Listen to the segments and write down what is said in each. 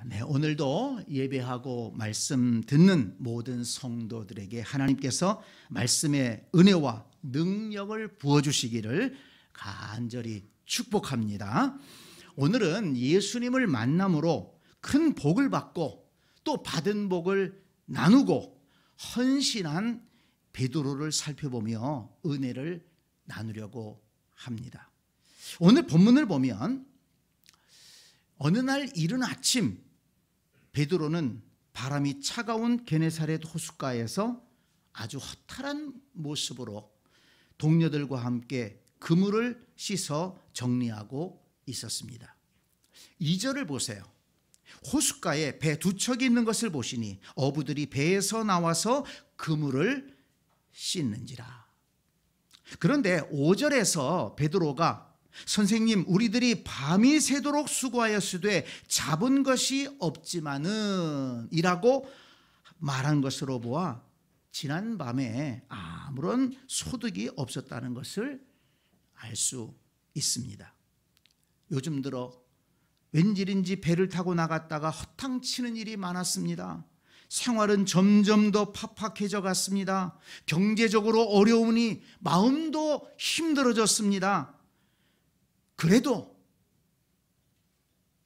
네, 오늘도 예배하고 말씀 듣는 모든 성도들에게 하나님께서 말씀의 은혜와 능력을 부어주시기를 간절히 축복합니다. 오늘은 예수님을 만남으로 큰 복을 받고 또 받은 복을 나누고 헌신한 베드로를 살펴보며 은혜를 나누려고 합니다. 오늘 본문을 보면 어느 날 이른 아침 베드로는 바람이 차가운 게네사렛 호숫가에서 아주 허탈한 모습으로 동료들과 함께 그물을 씻어 정리하고 있었습니다. 2절을 보세요. 호숫가에 배 두 척이 있는 것을 보시니 어부들이 배에서 나와서 그물을 씻는지라. 그런데 5절에서 베드로가 선생님, 우리들이 밤이 새도록 수고하였으되 잡은 것이 없지만은 이라고 말한 것으로 보아 지난 밤에 아무런 소득이 없었다는 것을 알 수 있습니다. 요즘 들어 웬일인지 배를 타고 나갔다가 허탕치는 일이 많았습니다. 생활은 점점 더 팍팍해져 갔습니다. 경제적으로 어려우니 마음도 힘들어졌습니다. 그래도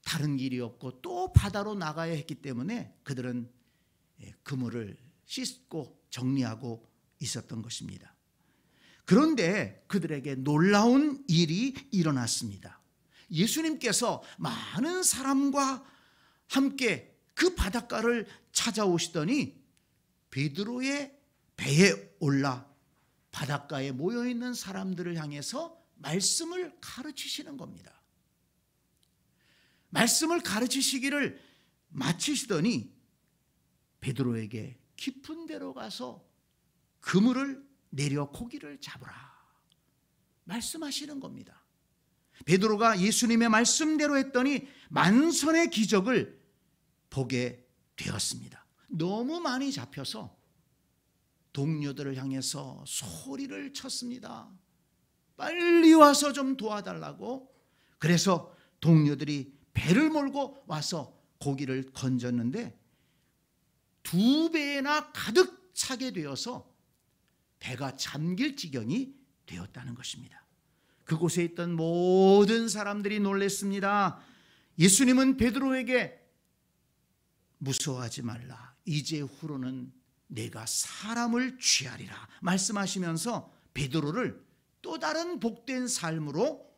다른 길이 없고 또 바다로 나가야 했기 때문에 그들은 그물을 씻고 정리하고 있었던 것입니다. 그런데 그들에게 놀라운 일이 일어났습니다. 예수님께서 많은 사람과 함께 그 바닷가를 찾아오시더니 베드로의 배에 올라 바닷가에 모여있는 사람들을 향해서 말씀을 가르치시는 겁니다. 말씀을 가르치시기를 마치시더니 베드로에게 깊은 데로 가서 그물을 내려 고기를 잡으라 말씀하시는 겁니다. 베드로가 예수님의 말씀대로 했더니 만선의 기적을 보게 되었습니다. 너무 많이 잡혀서 동료들을 향해서 소리를 쳤습니다. 빨리 와서 좀 도와달라고. 그래서 동료들이 배를 몰고 와서 고기를 건졌는데 2배나 가득 차게 되어서 배가 잠길 지경이 되었다는 것입니다. 그곳에 있던 모든 사람들이 놀랐습니다. 예수님은 베드로에게 무서워하지 말라. 이제 후로는 내가 사람을 취하리라 말씀하시면서 베드로를 또 다른 복된 삶으로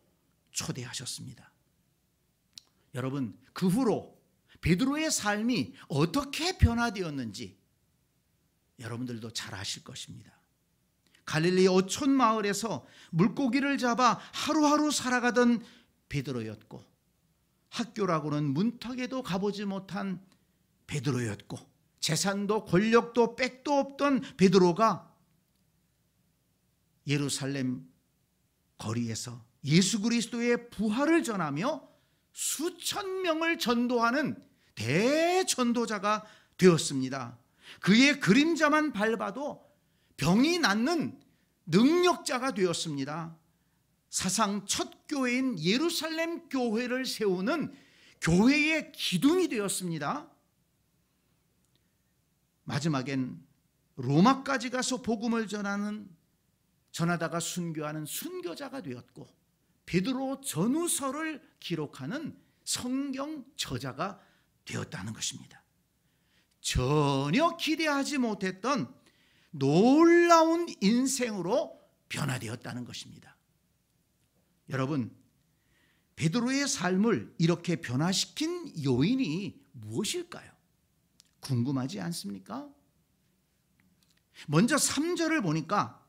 초대하셨습니다. 여러분, 그 후로 베드로의 삶이 어떻게 변화되었는지 여러분들도 잘 아실 것입니다. 갈릴리 어촌 마을에서 물고기를 잡아 하루하루 살아가던 베드로였고, 학교라고는 문턱에도 가보지 못한 베드로였고, 재산도 권력도 빽도 없던 베드로가 예루살렘 거리에서 예수 그리스도의 부활을 전하며 수천 명을 전도하는 대전도자가 되었습니다. 그의 그림자만 밟아도 병이 낫는 능력자가 되었습니다. 사상 첫 교회인 예루살렘 교회를 세우는 교회의 기둥이 되었습니다. 마지막엔 로마까지 가서 복음을 전하다가 순교하는 순교자가 되었고, 베드로 전후서를 기록하는 성경 저자가 되었다는 것입니다. 전혀 기대하지 못했던 놀라운 인생으로 변화되었다는 것입니다. 여러분, 베드로의 삶을 이렇게 변화시킨 요인이 무엇일까요? 궁금하지 않습니까? 먼저 3절을 보니까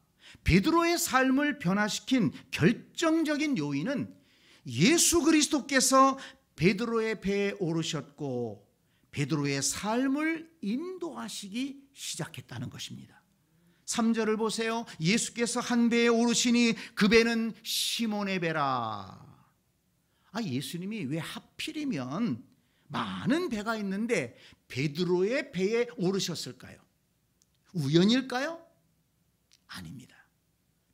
베드로의 삶을 변화시킨 결정적인 요인은 예수 그리스도께서 베드로의 배에 오르셨고 베드로의 삶을 인도하시기 시작했다는 것입니다. 3절을 보세요. 예수께서 한 배에 오르시니 그 배는 시몬의 배라. 예수님이 왜 하필이면 많은 배가 있는데 베드로의 배에 오르셨을까요? 우연일까요? 아닙니다.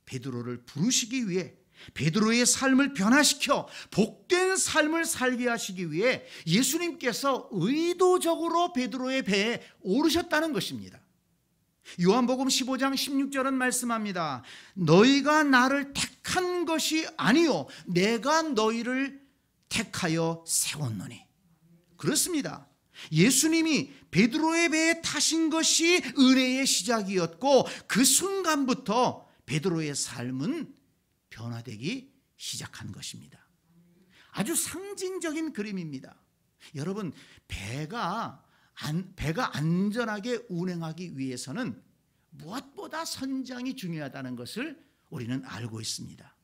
베드로를 부르시기 위해 베드로의 삶을 변화시켜 복된 삶을 살게 하시기 위해 예수님께서 의도적으로 베드로의 배에 오르셨다는 것입니다. 요한복음 15장 16절은 말씀합니다. 너희가 나를 택한 것이 아니요 내가 너희를 택하여 세웠노니. 그렇습니다. 예수님이 베드로의 배에 타신 것이 은혜의 시작이었고 그 순간부터 베드로의 삶은 변화되기 시작한 것입니다. 아주 상징적인 그림입니다. 여러분, 배가 안전하게 운행하기 위해서는 무엇보다 선장이 중요하다는 것을 우리는 알고 있습니다.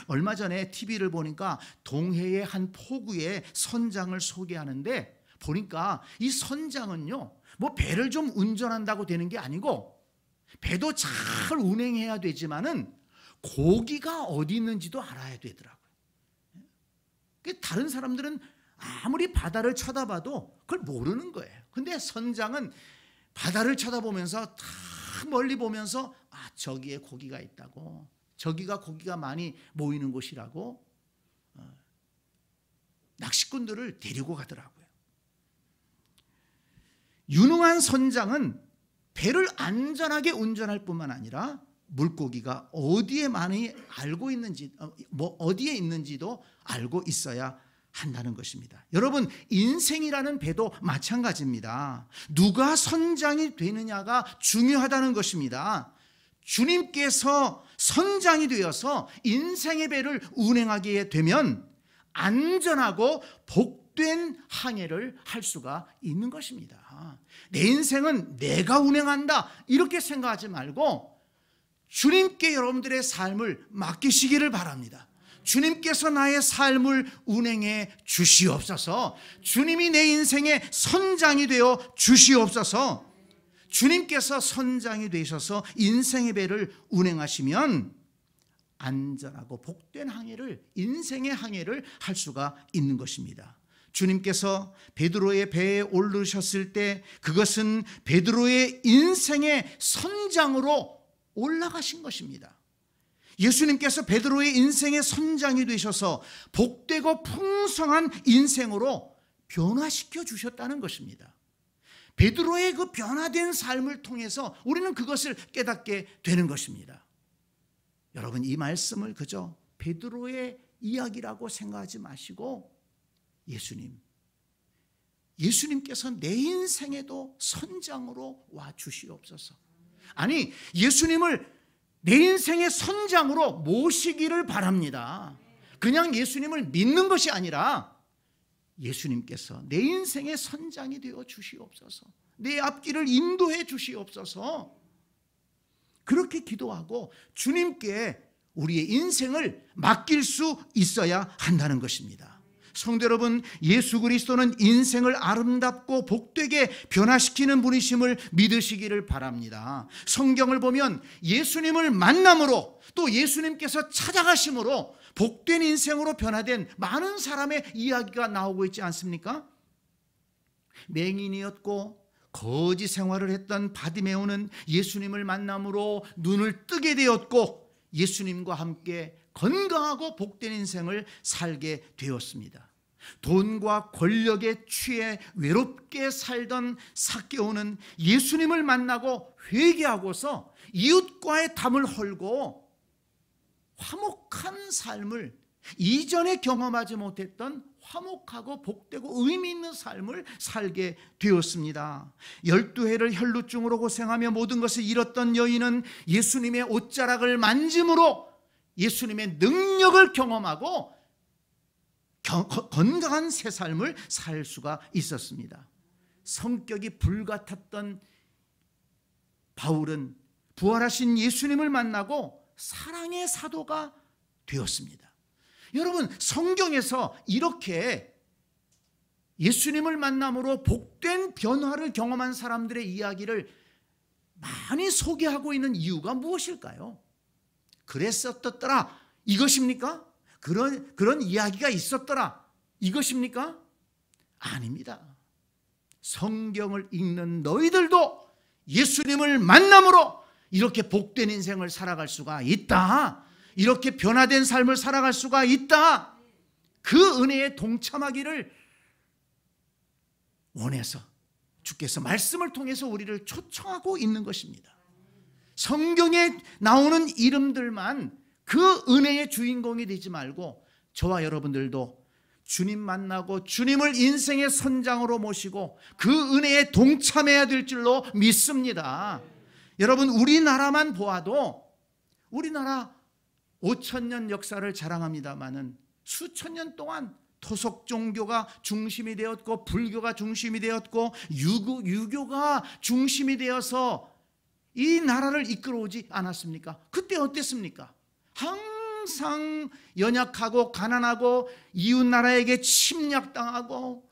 얼마 전에 TV를 보니까 동해의 한 포구의 선장을 소개하는데 보니까 이 선장은요, 뭐 배를 좀 운전한다고 되는 게 아니고 배도 잘 운행해야 되지만은 고기가 어디 있는지도 알아야 되더라고요. 다른 사람들은 아무리 바다를 쳐다봐도 그걸 모르는 거예요. 근데 선장은 바다를 쳐다보면서 다 멀리 보면서 저기에 고기가 있다고, 저기가 고기가 많이 모이는 곳이라고 낚시꾼들을 데리고 가더라고요. 유능한 선장은 배를 안전하게 운전할 뿐만 아니라 물고기가 어디에 많이 알고 있는지, 어디에 있는지도 알고 있어야 한다는 것입니다. 여러분, 인생이라는 배도 마찬가지입니다. 누가 선장이 되느냐가 중요하다는 것입니다. 주님께서 선장이 되어서 인생의 배를 운행하게 되면 안전하고 복된 항해를 할 수가 있는 것입니다. 내 인생은 내가 운행한다 이렇게 생각하지 말고 주님께 여러분들의 삶을 맡기시기를 바랍니다. 주님께서 나의 삶을 운행해 주시옵소서. 주님이 내 인생의 선장이 되어 주시옵소서. 주님께서 선장이 되셔서 인생의 배를 운행하시면 안전하고 복된 항해를, 인생의 항해를 할 수가 있는 것입니다. 주님께서 베드로의 배에 오르셨을 때 그것은 베드로의 인생의 선장으로 올라가신 것입니다. 예수님께서 베드로의 인생의 선장이 되셔서 복되고 풍성한 인생으로 변화시켜 주셨다는 것입니다. 베드로의 그 변화된 삶을 통해서 우리는 그것을 깨닫게 되는 것입니다. 여러분, 이 말씀을 그저 베드로의 이야기라고 생각하지 마시고 예수님께서 내 인생에도 선장으로 와 주시옵소서. 아니, 예수님을 내 인생의 선장으로 모시기를 바랍니다. 그냥 예수님을 믿는 것이 아니라 예수님께서 내 인생의 선장이 되어 주시옵소서. 내 앞길을 인도해 주시옵소서. 그렇게 기도하고 주님께 우리의 인생을 맡길 수 있어야 한다는 것입니다. 성도 여러분, 예수 그리스도는 인생을 아름답고 복되게 변화시키는 분이심을 믿으시기를 바랍니다. 성경을 보면 예수님을 만남으로 또 예수님께서 찾아가심으로 복된 인생으로 변화된 많은 사람의 이야기가 나오고 있지 않습니까? 맹인이었고 거지 생활을 했던 바디메오는 예수님을 만남으로 눈을 뜨게 되었고 예수님과 함께 건강하고 복된 인생을 살게 되었습니다. 돈과 권력에 취해 외롭게 살던 삭개오는 예수님을 만나고 회개하고서 이웃과의 담을 헐고 화목한 삶을, 이전에 경험하지 못했던 화목하고 복되고 의미 있는 삶을 살게 되었습니다. 12해를 혈루증으로 고생하며 모든 것을 잃었던 여인은 예수님의 옷자락을 만짐으로 예수님의 능력을 경험하고 건강한 새 삶을 살 수가 있었습니다. 성격이 불같았던 바울은 부활하신 예수님을 만나고 사랑의 사도가 되었습니다. 여러분, 성경에서 이렇게 예수님을 만남으로 복된 변화를 경험한 사람들의 이야기를 많이 소개하고 있는 이유가 무엇일까요? 그랬었더라, 이것입니까? 그런 이야기가 있었더라, 이것입니까? 아닙니다. 성경을 읽는 너희들도 예수님을 만남으로 이렇게 복된 인생을 살아갈 수가 있다, 이렇게 변화된 삶을 살아갈 수가 있다. 그 은혜에 동참하기를 원해서 주께서 말씀을 통해서 우리를 초청하고 있는 것입니다. 성경에 나오는 이름들만 그 은혜의 주인공이 되지 말고 저와 여러분들도 주님 만나고 주님을 인생의 선장으로 모시고 그 은혜에 동참해야 될 줄로 믿습니다. 여러분, 우리나라만 보아도 우리나라 5,000년 역사를 자랑합니다마는 수천 년 동안 토속 종교가 중심이 되었고 불교가 중심이 되었고 유교가 중심이 되어서 이 나라를 이끌어오지 않았습니까? 그때 어땠습니까? 항상 연약하고 가난하고 이웃 나라에게 침략당하고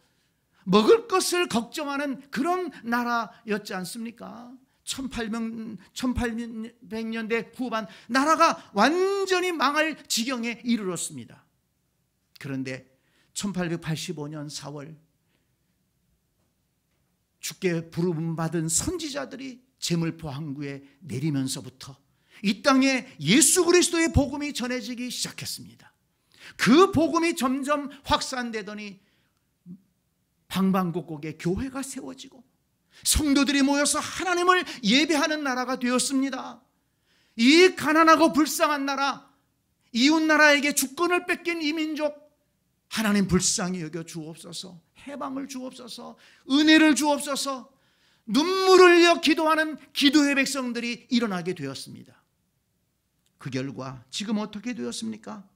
먹을 것을 걱정하는 그런 나라였지 않습니까? 1800년대 후반 나라가 완전히 망할 지경에 이르렀습니다. 그런데 1885년 4월 주께 부름받은 선지자들이 제물포 항구에 내리면서부터 이 땅에 예수 그리스도의 복음이 전해지기 시작했습니다. 그 복음이 점점 확산되더니 방방곡곡에 교회가 세워지고 성도들이 모여서 하나님을 예배하는 나라가 되었습니다. 이 가난하고 불쌍한 나라, 이웃 나라에게 주권을 뺏긴 이 민족, 하나님 불쌍히 여겨 주옵소서, 해방을 주옵소서, 은혜를 주옵소서, 눈물을 흘려 기도하는 기도의 백성들이 일어나게 되었습니다. 그 결과 지금 어떻게 되었습니까?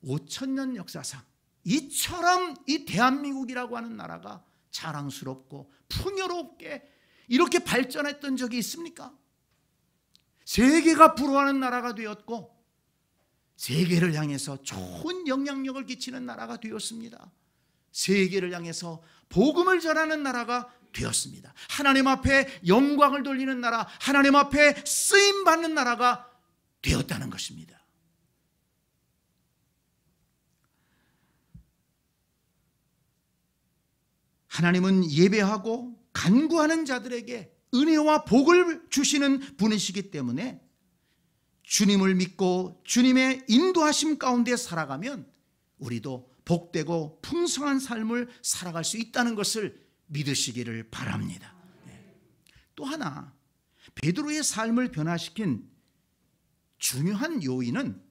5,000년 역사상 이처럼 이 대한민국이라고 하는 나라가 자랑스럽고 풍요롭게 이렇게 발전했던 적이 있습니까? 세계가 부러워하는 나라가 되었고 세계를 향해서 좋은 영향력을 끼치는 나라가 되었습니다. 세계를 향해서 복음을 전하는 나라가 되었습니다. 하나님 앞에 영광을 돌리는 나라, 하나님 앞에 쓰임받는 나라가 되었다는 것입니다. 하나님은 예배하고 간구하는 자들에게 은혜와 복을 주시는 분이시기 때문에 주님을 믿고 주님의 인도하심 가운데 살아가면 우리도 복되고 풍성한 삶을 살아갈 수 있다는 것을 믿으시기를 바랍니다. 또 하나, 베드로의 삶을 변화시킨 중요한 요인은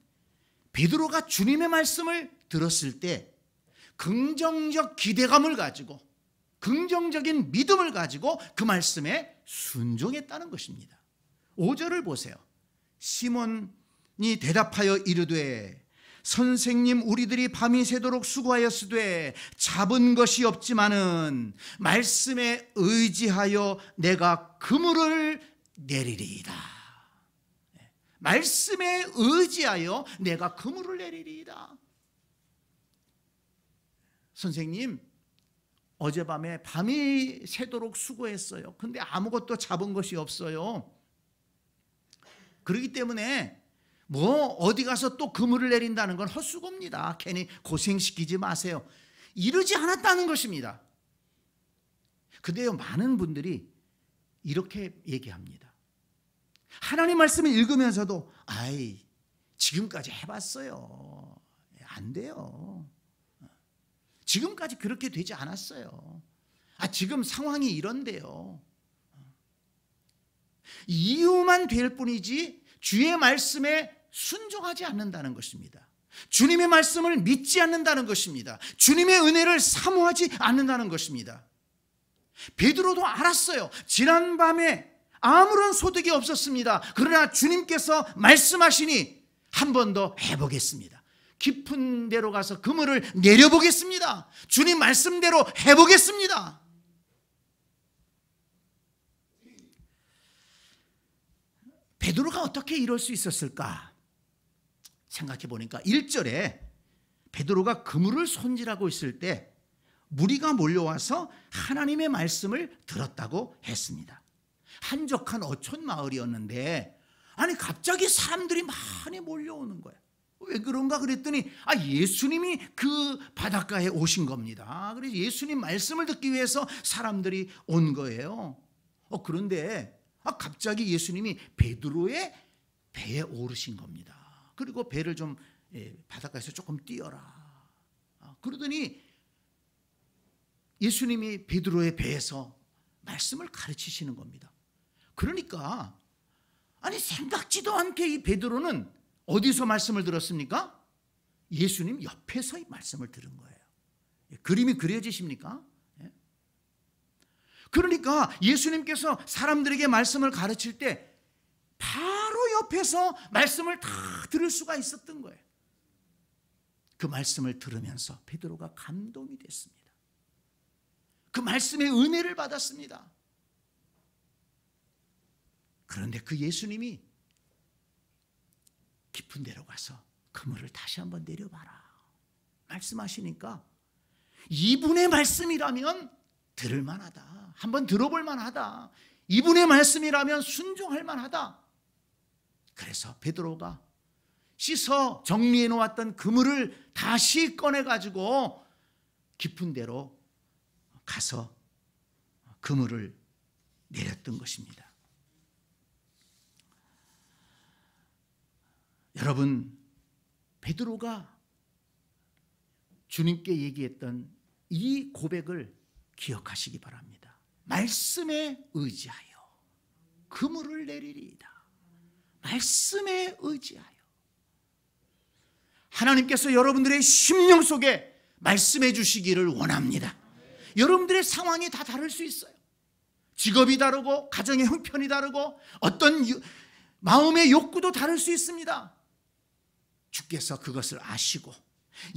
베드로가 주님의 말씀을 들었을 때 긍정적 기대감을 가지고 긍정적인 믿음을 가지고 그 말씀에 순종했다는 것입니다. 5절을 보세요. 시몬이 대답하여 이르되 선생님, 우리들이 밤이 새도록 수고하였으되 잡은 것이 없지만은 말씀에 의지하여 내가 그물을 내리리이다. 말씀에 의지하여 내가 그물을 내리리이다. 선생님, 어젯밤에 밤이 새도록 수고했어요. 근데 아무것도 잡은 것이 없어요. 그렇기 때문에 어디 가서 또 그물을 내린다는 건 헛수고입니다. 괜히 고생시키지 마세요. 이러지 않았다는 것입니다. 근데요, 많은 분들이 이렇게 얘기합니다. 하나님 말씀을 읽으면서도 지금까지 해봤어요. 안 돼요. 지금까지 그렇게 되지 않았어요. 지금 상황이 이런데요. 이유만 될 뿐이지 주의 말씀에 순종하지 않는다는 것입니다. 주님의 말씀을 믿지 않는다는 것입니다. 주님의 은혜를 사모하지 않는다는 것입니다. 베드로도 알았어요. 지난밤에 아무런 소득이 없었습니다. 그러나 주님께서 말씀하시니 한 번 더 해보겠습니다. 깊은 데로 가서 그물을 내려보겠습니다. 주님 말씀대로 해보겠습니다. 베드로가 어떻게 이럴 수 있었을까 생각해 보니까 1절에 베드로가 그물을 손질하고 있을 때 무리가 몰려와서 하나님의 말씀을 들었다고 했습니다. 한적한 어촌 마을이었는데 갑자기 사람들이 많이 몰려오는 거예요. 왜 그런가 그랬더니 예수님이 그 바닷가에 오신 겁니다. 그래서 예수님 말씀을 듣기 위해서 사람들이 온 거예요. 그런데 갑자기 예수님이 베드로의 배에 오르신 겁니다. 그리고 배를 좀 바닷가에서 조금 띄어라. 그러더니 예수님이 베드로의 배에서 말씀을 가르치시는 겁니다. 그러니까 아니 생각지도 않게 이 베드로는 어디서 말씀을 들었습니까? 예수님 옆에서 이 말씀을 들은 거예요. 그림이 그려지십니까? 그러니까 예수님께서 사람들에게 말씀을 가르칠 때 바로 옆에서 말씀을 다 들을 수가 있었던 거예요. 그 말씀을 들으면서 베드로가 감동이 됐습니다. 그 말씀의 은혜를 받았습니다. 그런데 그 예수님이 깊은 데로 가서 그물을 다시 한번 내려봐라 말씀하시니까 이분의 말씀이라면 들을 만하다. 한번 들어볼 만하다. 이분의 말씀이라면 순종할 만하다. 그래서 베드로가 씻어 정리해 놓았던 그물을 다시 꺼내가지고 깊은 데로 가서 그물을 내렸던 것입니다. 여러분, 베드로가 주님께 얘기했던 이 고백을 기억하시기 바랍니다. 말씀에 의지하여 그물을 내리리이다. 말씀에 의지하여. 하나님께서 여러분들의 심령 속에 말씀해 주시기를 원합니다. 여러분들의 상황이 다 다를 수 있어요. 직업이 다르고 가정의 형편이 다르고 어떤 마음의 욕구도 다를 수 있습니다. 주께서 그것을 아시고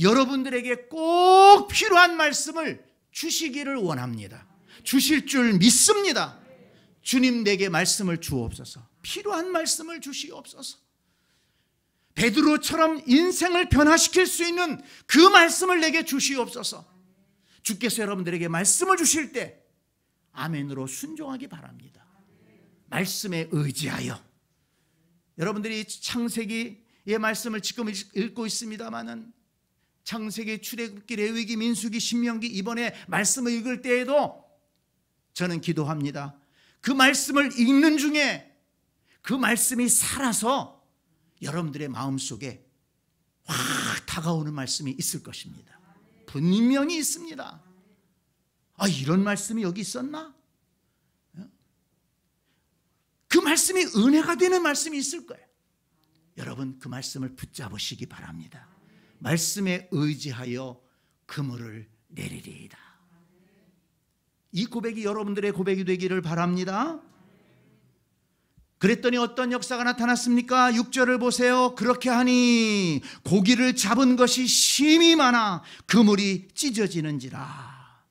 여러분들에게 꼭 필요한 말씀을 주시기를 원합니다. 주실 줄 믿습니다. 주님 내게 말씀을 주옵소서. 필요한 말씀을 주시옵소서. 베드로처럼 인생을 변화시킬 수 있는 그 말씀을 내게 주시옵소서. 주께서 여러분들에게 말씀을 주실 때 아멘으로 순종하기 바랍니다. 말씀에 의지하여. 여러분들이 창세기의 말씀을 지금 읽고 있습니다마는 창세기, 출애굽기, 레위기, 민수기, 신명기 이번에 말씀을 읽을 때에도 저는 기도합니다. 그 말씀을 읽는 중에 그 말씀이 살아서 여러분들의 마음속에 확 다가오는 말씀이 있을 것입니다. 분명히 있습니다. 아, 이런 말씀이 여기 있었나? 그 말씀이 은혜가 되는 말씀이 있을 거예요. 여러분 그 말씀을 붙잡으시기 바랍니다. 말씀에 의지하여 그물을 내리리이다. 이 고백이 여러분들의 고백이 되기를 바랍니다. 그랬더니 어떤 역사가 나타났습니까? 6절을 보세요. 그렇게 하니 고기를 잡은 것이 심히 많아 그물이 찢어지는지라.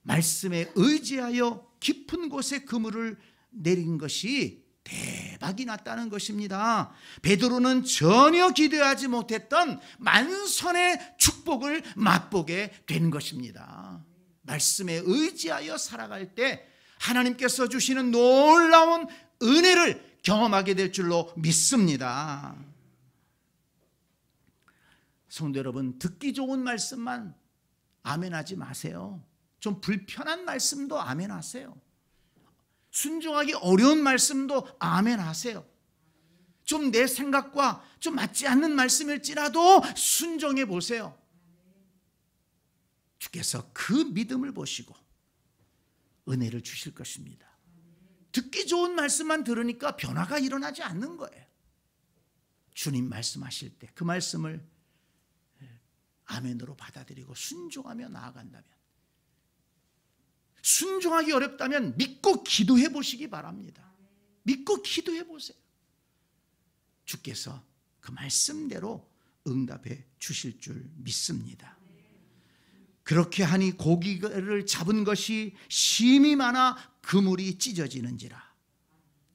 말씀에 의지하여 깊은 곳에 그물을 내린 것이 대박이 났다는 것입니다. 베드로는 전혀 기대하지 못했던 만선의 축복을 맛보게 된 것입니다. 말씀에 의지하여 살아갈 때 하나님께서 주시는 놀라운 은혜를 경험하게 될 줄로 믿습니다. 성도 여러분, 듣기 좋은 말씀만 아멘하지 마세요. 좀 불편한 말씀도 아멘하세요. 순종하기 어려운 말씀도 아멘하세요. 좀 내 생각과 좀 맞지 않는 말씀일지라도 순종해 보세요. 주께서 그 믿음을 보시고 은혜를 주실 것입니다. 듣기 좋은 말씀만 들으니까 변화가 일어나지 않는 거예요. 주님 말씀하실 때 그 말씀을 아멘으로 받아들이고 순종하며 나아간다면, 순종하기 어렵다면 믿고 기도해 보시기 바랍니다. 믿고 기도해 보세요. 주께서 그 말씀대로 응답해 주실 줄 믿습니다. 그렇게 하니 고기를 잡은 것이 심히 많아 그물이 찢어지는지라.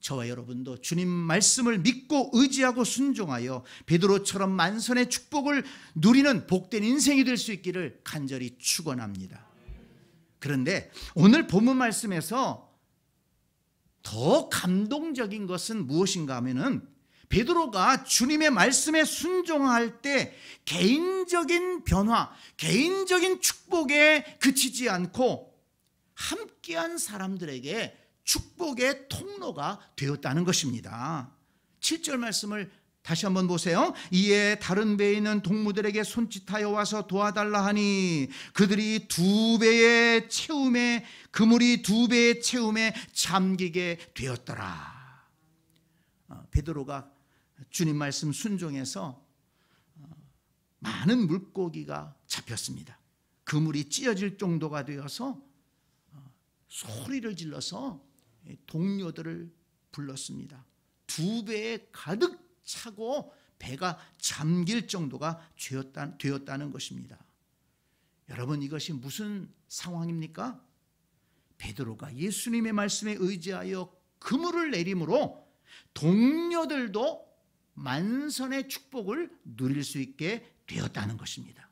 저와 여러분도 주님 말씀을 믿고 의지하고 순종하여 베드로처럼 만선의 축복을 누리는 복된 인생이 될 수 있기를 간절히 축원합니다. 그런데 오늘 본문 말씀에서 더 감동적인 것은 무엇인가 하면은 베드로가 주님의 말씀에 순종할 때 개인적인 변화, 개인적인 축복에 그치지 않고 함께한 사람들에게 축복의 통로가 되었다는 것입니다. 7절 말씀을 다시 한번 보세요. 이에 다른 배에 있는 동무들에게 손짓하여 와서 도와달라 하니 그들이 그물이 2배의 채움에 잠기게 되었더라. 베드로가 주님 말씀 순종해서 많은 물고기가 잡혔습니다. 그물이 찢어질 정도가 되어서 소리를 질러서 동료들을 불렀습니다. 2배에 가득 차고 배가 잠길 정도가 되었다는 것입니다. 여러분, 이것이 무슨 상황입니까? 베드로가 예수님의 말씀에 의지하여 그물을 내림으로 동료들도 만선의 축복을 누릴 수 있게 되었다는 것입니다.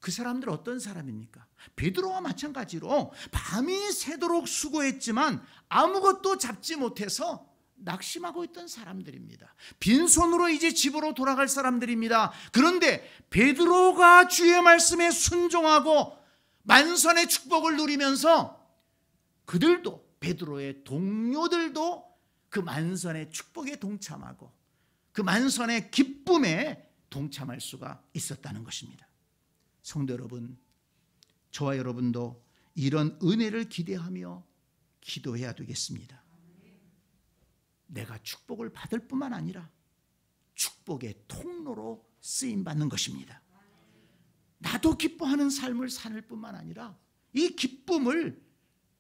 그 사람들 어떤 사람입니까? 베드로와 마찬가지로 밤이 새도록 수고했지만 아무것도 잡지 못해서 낙심하고 있던 사람들입니다. 빈손으로 이제 집으로 돌아갈 사람들입니다. 그런데 베드로가 주의 말씀에 순종하고 만선의 축복을 누리면서 그들도, 베드로의 동료들도 그 만선의 축복에 동참하고 그 만선의 기쁨에 동참할 수가 있었다는 것입니다. 성도 여러분, 저와 여러분도 이런 은혜를 기대하며 기도해야 되겠습니다. 내가 축복을 받을 뿐만 아니라 축복의 통로로 쓰임받는 것입니다. 나도 기뻐하는 삶을 살 뿐만 아니라 이 기쁨을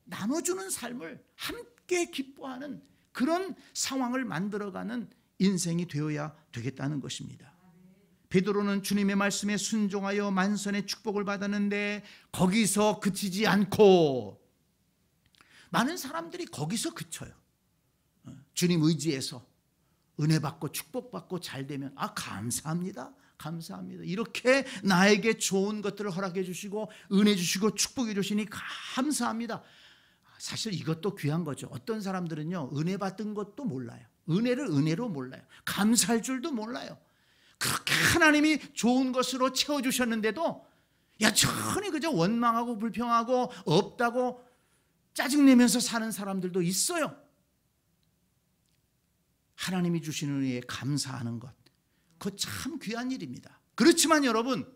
나눠주는 삶을 함께 기뻐하는 그런 상황을 만들어가는 인생이 되어야 되겠다는 것입니다. 베드로는 주님의 말씀에 순종하여 만선의 축복을 받았는데 거기서 그치지 않고, 많은 사람들이 거기서 그쳐요. 주님 의지해서 은혜 받고 축복 받고 잘 되면 감사합니다. 감사합니다. 이렇게 나에게 좋은 것들을 허락해 주시고 은혜 주시고 축복해 주시니 감사합니다. 사실 이것도 귀한 거죠. 어떤 사람들은요, 은혜 받은 것도 몰라요. 은혜를 은혜로 몰라요. 감사할 줄도 몰라요. 그렇게 하나님이 좋은 것으로 채워주셨는데도 여전히 그저 원망하고 불평하고 없다고 짜증내면서 사는 사람들도 있어요. 하나님이 주시는 은혜에 감사하는 것, 그거 참 귀한 일입니다. 그렇지만 여러분,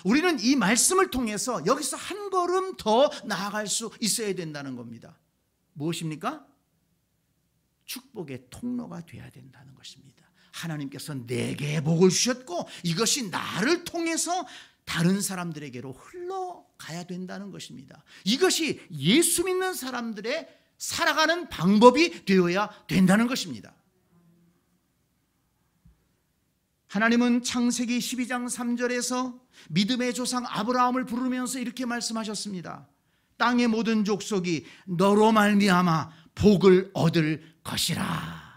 우리는 이 말씀을 통해서 여기서 한 걸음 더 나아갈 수 있어야 된다는 겁니다. 무엇입니까? 축복의 통로가 되어야 된다는 것입니다. 하나님께서 내게 복을 주셨고 이것이 나를 통해서 다른 사람들에게로 흘러가야 된다는 것입니다. 이것이 예수 믿는 사람들의 살아가는 방법이 되어야 된다는 것입니다. 하나님은 창세기 12장 3절에서 믿음의 조상 아브라함을 부르면서 이렇게 말씀하셨습니다. 땅의 모든 족속이 너로 말미암아 복을 얻을 것이라.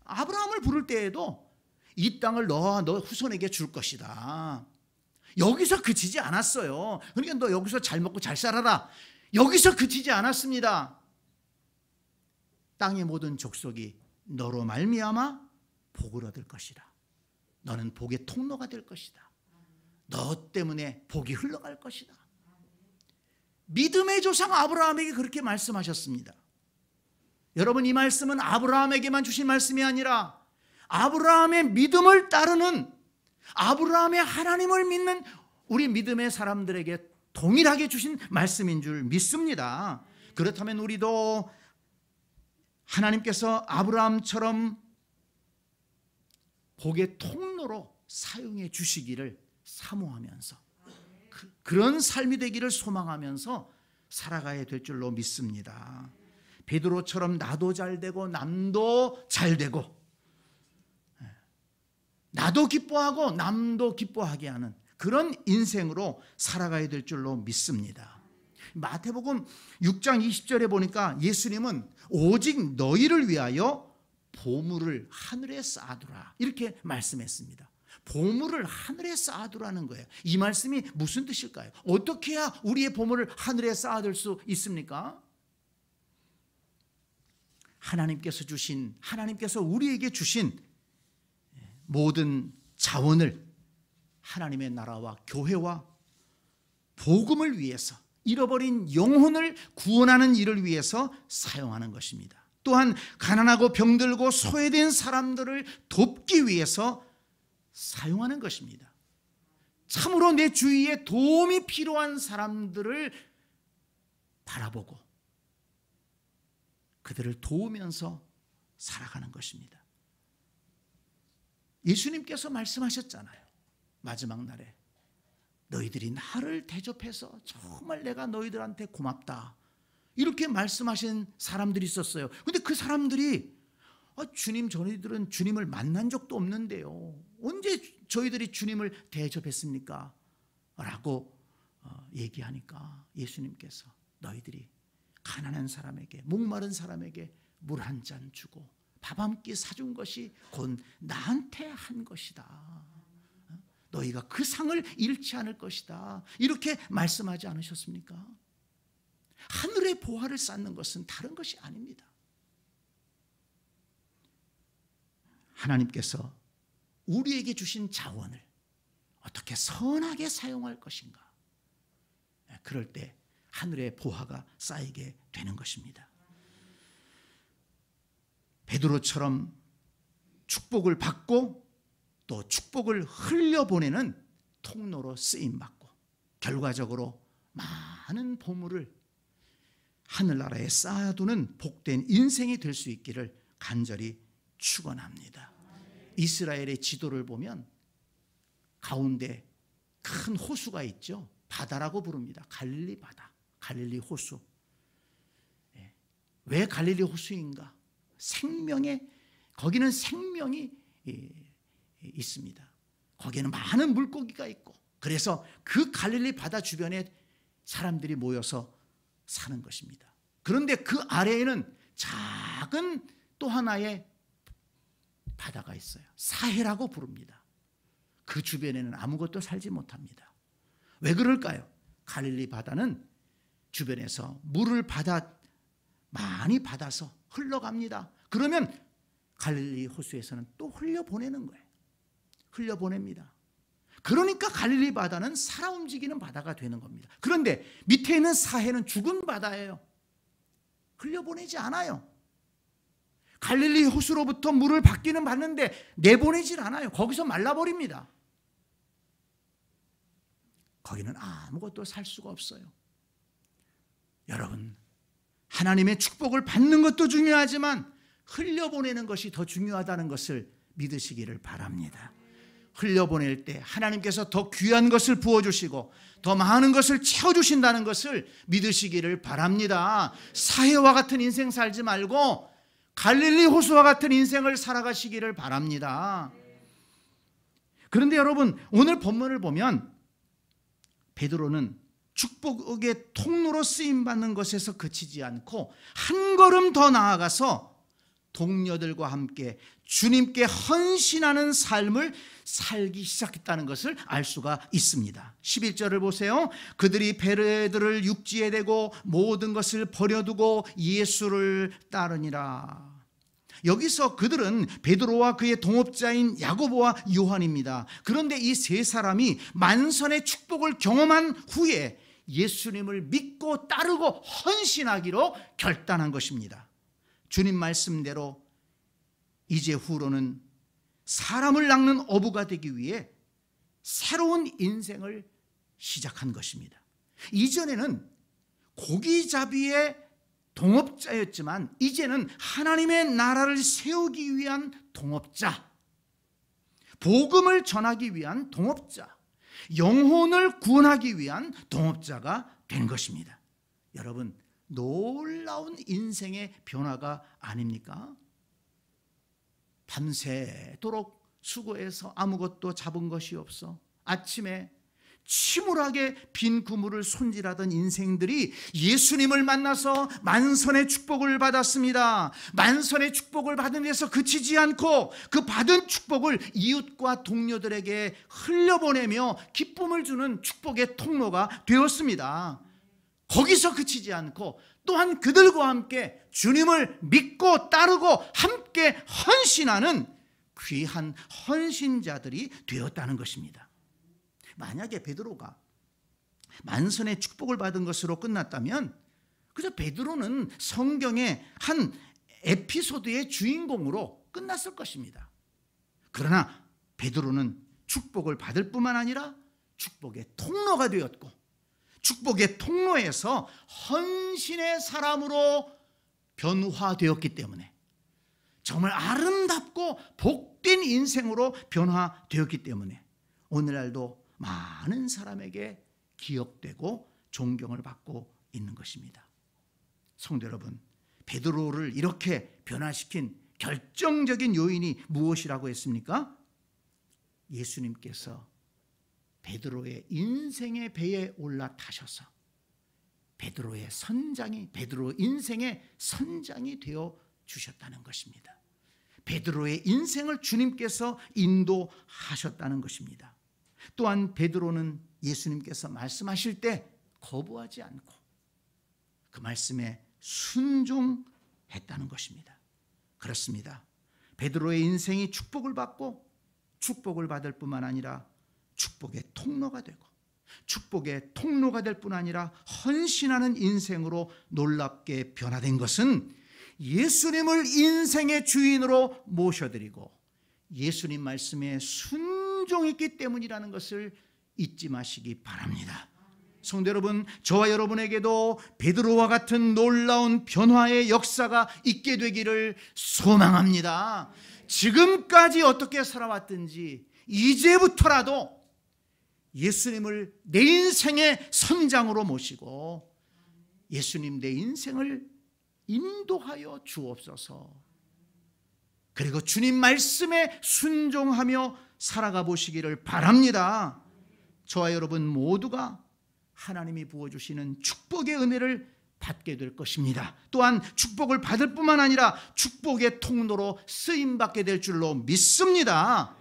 아브라함을 부를 때에도 이 땅을 너와 너 후손에게 줄 것이다. 여기서 그치지 않았어요. 그러니까 너 여기서 잘 먹고 잘 살아라. 여기서 그치지 않았습니다. 땅의 모든 족속이 너로 말미암아 복을 얻을 것이다. 너는 복의 통로가 될 것이다. 너 때문에 복이 흘러갈 것이다. 믿음의 조상 아브라함에게 그렇게 말씀하셨습니다. 여러분, 이 말씀은 아브라함에게만 주신 말씀이 아니라 아브라함의 믿음을 따르는, 아브라함의 하나님을 믿는 우리 믿음의 사람들에게 동일하게 주신 말씀인 줄 믿습니다. 그렇다면 우리도 하나님께서 아브라함처럼 복의 통로로 사용해 주시기를 사모하면서 그런 삶이 되기를 소망하면서 살아가야 될 줄로 믿습니다. 베드로처럼 나도 잘 되고 남도 잘 되고 나도 기뻐하고 남도 기뻐하게 하는 그런 인생으로 살아가야 될 줄로 믿습니다. 마태복음 6장 20절에 보니까 예수님은 오직 너희를 위하여 보물을 하늘에 쌓아두라 이렇게 말씀했습니다. 보물을 하늘에 쌓아두라는 거예요. 이 말씀이 무슨 뜻일까요? 어떻게 해야 우리의 보물을 하늘에 쌓아둘 수 있습니까? 하나님께서 우리에게 주신 모든 자원을 하나님의 나라와 교회와 복음을 위해서, 잃어버린 영혼을 구원하는 일을 위해서 사용하는 것입니다. 또한 가난하고 병들고 소외된 사람들을 돕기 위해서 사용하는 것입니다. 참으로 내 주위에 도움이 필요한 사람들을 바라보고 그들을 도우면서 살아가는 것입니다. 예수님께서 말씀하셨잖아요. 마지막 날에 너희들이 나를 대접해서 정말 내가 너희들한테 고맙다, 이렇게 말씀하신 사람들이 있었어요. 그런데 그 사람들이 주님, 저희들은 주님을 만난 적도 없는데요, 언제 저희들이 주님을 대접했습니까? 라고 얘기하니까 예수님께서 너희들이 가난한 사람에게, 목마른 사람에게 물 한 잔 주고 밥 한 끼 사준 것이 곧 나한테 한 것이다. 너희가 그 상을 잃지 않을 것이다, 이렇게 말씀하지 않으셨습니까? 하늘의 보화를 쌓는 것은 다른 것이 아닙니다. 하나님께서 우리에게 주신 자원을 어떻게 선하게 사용할 것인가, 그럴 때 하늘의 보화가 쌓이게 되는 것입니다. 베드로처럼 축복을 받고 또 축복을 흘려보내는 통로로 쓰임받고 결과적으로 많은 보물을 하늘나라에 쌓아두는 복된 인생이 될 수 있기를 간절히 축원합니다. 이스라엘의 지도를 보면 가운데 큰 호수가 있죠. 바다라고 부릅니다. 갈릴리 바다, 갈릴리 호수. 왜 갈릴리 호수인가? 거기는 생명이 있습니다. 거기에는 많은 물고기가 있고, 그래서 그 갈릴리 바다 주변에 사람들이 모여서 사는 것입니다. 그런데 그 아래에는 작은 또 하나의 바다가 있어요. 사해라고 부릅니다. 그 주변에는 아무것도 살지 못합니다. 왜 그럴까요? 갈릴리 바다는 주변에서 물을 많이 받아서 흘러갑니다. 그러면 갈릴리 호수에서는 또 흘려보내는 거예요. 흘려보냅니다. 그러니까 갈릴리 바다는 살아 움직이는 바다가 되는 겁니다. 그런데 밑에 있는 사해는 죽은 바다예요. 흘려보내지 않아요. 갈릴리 호수로부터 물을 받기는 받는데 내보내질 않아요. 거기서 말라버립니다. 거기는 아무것도 살 수가 없어요. 여러분, 하나님의 축복을 받는 것도 중요하지만 흘려보내는 것이 더 중요하다는 것을 믿으시기를 바랍니다. 흘려보낼 때 하나님께서 더 귀한 것을 부어주시고 더 많은 것을 채워주신다는 것을 믿으시기를 바랍니다. 사해와 같은 인생 살지 말고 갈릴리 호수와 같은 인생을 살아가시기를 바랍니다. 그런데 여러분, 오늘 본문을 보면 베드로는 축복의 통로로 쓰임받는 것에서 그치지 않고 한 걸음 더 나아가서 동료들과 함께 주님께 헌신하는 삶을 살기 시작했다는 것을 알 수가 있습니다. 11절을 보세요. 그들이 베드로를 육지에 대고 모든 것을 버려두고 예수를 따르니라. 여기서 그들은 베드로와 그의 동업자인 야고보와 요한입니다. 그런데 이 세 사람이 만선의 축복을 경험한 후에 예수님을 믿고 따르고 헌신하기로 결단한 것입니다. 주님 말씀대로 이제 후로는 사람을 낚는 어부가 되기 위해 새로운 인생을 시작한 것입니다. 이전에는 고기잡이의 동업자였지만 이제는 하나님의 나라를 세우기 위한 동업자, 복음을 전하기 위한 동업자, 영혼을 구원하기 위한 동업자가 된 것입니다. 여러분, 놀라운 인생의 변화가 아닙니까? 밤새도록 수고해서 아무것도 잡은 것이 없어 아침에 침울하게 빈 그물을 손질하던 인생들이 예수님을 만나서 만선의 축복을 받았습니다. 만선의 축복을 받은 데서 그치지 않고 그 받은 축복을 이웃과 동료들에게 흘려보내며 기쁨을 주는 축복의 통로가 되었습니다. 거기서 그치지 않고 또한 그들과 함께 주님을 믿고 따르고 함께 헌신하는 귀한 헌신자들이 되었다는 것입니다. 만약에 베드로가 만선의 축복을 받은 것으로 끝났다면 그저 베드로는 성경의 한 에피소드의 주인공으로 끝났을 것입니다. 그러나 베드로는 축복을 받을 뿐만 아니라 축복의 통로가 되었고, 축복의 통로에서 헌신의 사람으로 변화되었기 때문에, 정말 아름답고 복된 인생으로 변화되었기 때문에 오늘날도 많은 사람에게 기억되고 존경을 받고 있는 것입니다. 성도 여러분, 베드로를 이렇게 변화시킨 결정적인 요인이 무엇이라고 했습니까? 예수님께서 베드로의 인생의 배에 올라타셔서 베드로 인생의 선장이 되어 주셨다는 것입니다. 베드로의 인생을 주님께서 인도하셨다는 것입니다. 또한 베드로는 예수님께서 말씀하실 때 거부하지 않고 그 말씀에 순종했다는 것입니다. 그렇습니다. 베드로의 인생이 축복을 받고 축복을 받을 뿐만 아니라 축복의 통로가 되고, 축복의 통로가 될 뿐 아니라 헌신하는 인생으로 놀랍게 변화된 것은 예수님을 인생의 주인으로 모셔드리고 예수님 말씀에 순종했기 때문이라는 것을 잊지 마시기 바랍니다. 성도 여러분, 저와 여러분에게도 베드로와 같은 놀라운 변화의 역사가 있게 되기를 소망합니다. 지금까지 어떻게 살아왔든지 이제부터라도 예수님을 내 인생의 선장으로 모시고 예수님 내 인생을 인도하여 주옵소서. 그리고 주님 말씀에 순종하며 살아가 보시기를 바랍니다. 저와 여러분 모두가 하나님이 부어주시는 축복의 은혜를 받게 될 것입니다. 또한 축복을 받을 뿐만 아니라 축복의 통로로 쓰임받게 될 줄로 믿습니다.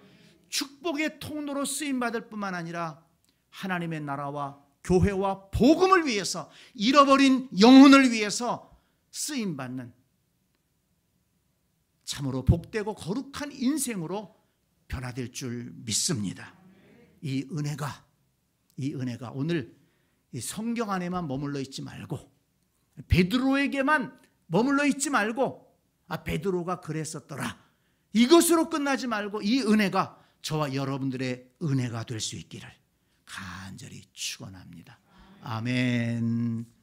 축복의 통로로 쓰임받을 뿐만 아니라 하나님의 나라와 교회와 복음을 위해서, 잃어버린 영혼을 위해서 쓰임받는 참으로 복되고 거룩한 인생으로 변화될 줄 믿습니다. 이 은혜가 오늘 이 성경 안에만 머물러 있지 말고, 베드로에게만 머물러 있지 말고, 베드로가 그랬었더라, 이것으로 끝나지 말고 이 은혜가 저와 여러분들의 은혜가 될 수 있기를 간절히 축원합니다. 아멘.